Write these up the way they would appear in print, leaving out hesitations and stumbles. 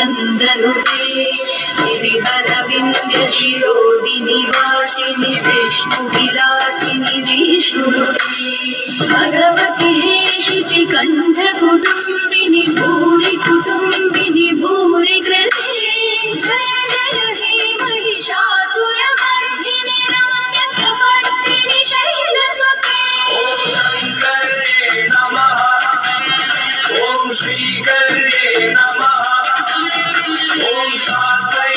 नन्दनुते गिरिवरविन्द्यशिरोदिनि वासिनि विष्णुविलासिनि विष्णुनुते भगवति शितिकण्ठकुटुम्बिनि भूरि कुटुम्बिनि भूरि कृते जय जय हे महिषासुरमर्दिनि रम्यकपर्दिनि शैलसुते ॐ शङ्करे नमः ॐ श्रीकरे नमः ॐ शान्त्यै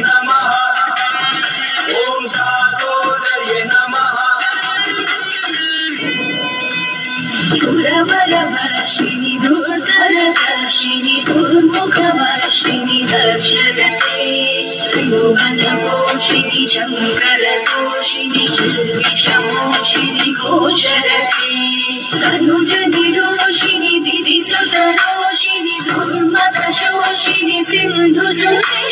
नमः ॐ शान्तोदये नमः सुरवरवर्षिणि दुर्धरदर्शिनि दुर्मुखवर्षिणि दर्शयते त्रिभुवनपोषिणि शङ्करतोषिणि विषमोषिणि घोषरते तनुजनिरोषिणि दिदिसुतरोषिणि दुर्मदशोषिणि सिन्धुसुते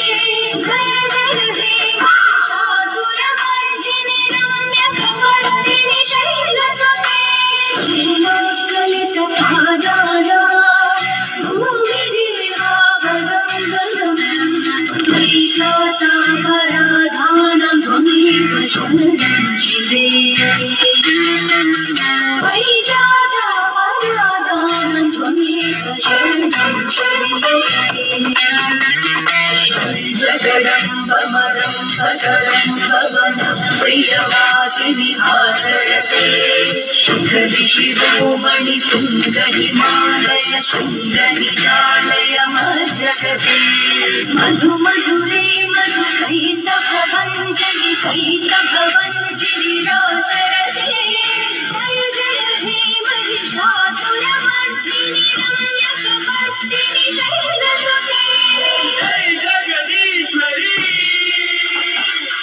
जय जय हे महिषासुरमर्दिनि रम्यकपर्दिनि शैलसुते श्रीमस्कलितपादाय भूमिदेवावलम्बनम् त्वयि चातापराधानं त्वमेव शरणं शिवे त्वयि चातापराधानं त्वमेव शरणं शिवे जगदं समरं सकलं भवनं प्रियवासिनि आचरते शिखरि शिरोमणि तुङ्गहिमालय शृङ्गनिजालय मज्जगते मधु मधुरे मधुकैस्तभवञ्जनि कैस्तभवञ्जिनि रासरते जय जय हे महिषासुरमर्दिनि रम्यकपर्दिनि शैलसुते जय जगदीश्वरी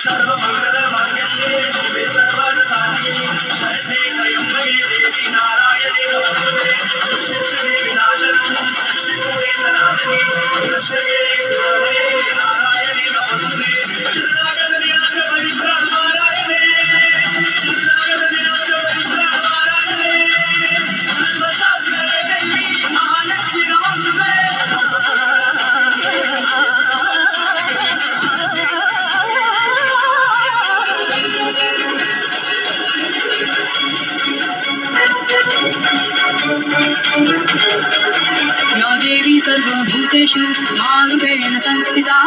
सर्वमङ्गलमाङ्गल्ये शिवे सर्वसाधिके शरण्ये त्र्यम्बके देवी नारायणे नमोस्तुते नमोस्तुते विनाशनं शिवोऽपि सनातने नमस्ते नारायणे नमोस्तुते शरणागतनिरागपरित्राणाय शरणागतनिरागपरित्राणाय सर्वसात्मके देवी महालक्ष्मी नमोस्तुते या देवी सर्वभूतेषु मारूपेण संस्थिता